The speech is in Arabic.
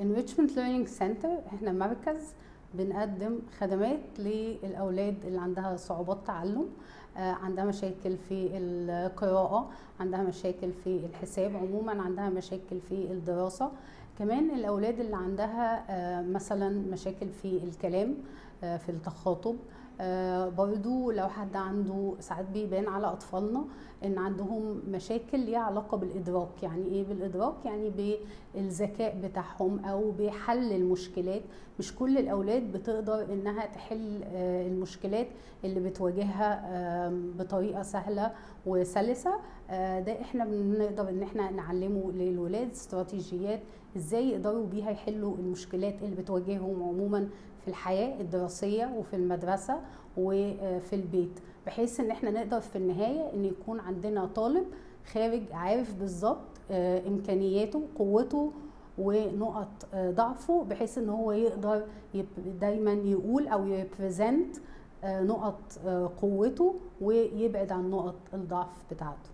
Enrichment Learning Center احنا مركز بنقدم خدمات للأولاد اللي عندها صعوبات تعلم، عندها مشاكل في القراءة، عندها مشاكل في الحساب، عموما عندها مشاكل في الدراسة. كمان الأولاد اللي عندها مثلا مشاكل في الكلام، في التخاطب. برضو لو حد عنده، ساعات بيبان على أطفالنا إن عندهم مشاكل ليها علاقة بالإدراك. يعني إيه بالإدراك؟ يعني بالذكاء بتاعهم أو بحل المشكلات. مش كل الأولاد بتقدر إنها تحل المشكلات اللي بتواجهها بطريقة سهلة وسلسة. ده إحنا بنقدر إن إحنا نعلمه للولاد استراتيجيات إزاي يقدروا بيها يحلوا المشكلات اللي بتواجههم عموما في الحياة الدراسية وفي المدرسة وفي البيت، بحيث ان احنا نقدر في النهاية ان يكون عندنا طالب خارج عارف بالظبط امكانياته، قوته ونقط ضعفه، بحيث ان هو يقدر دايما يقول او يبريزنت نقط قوته ويبعد عن نقط الضعف بتاعته.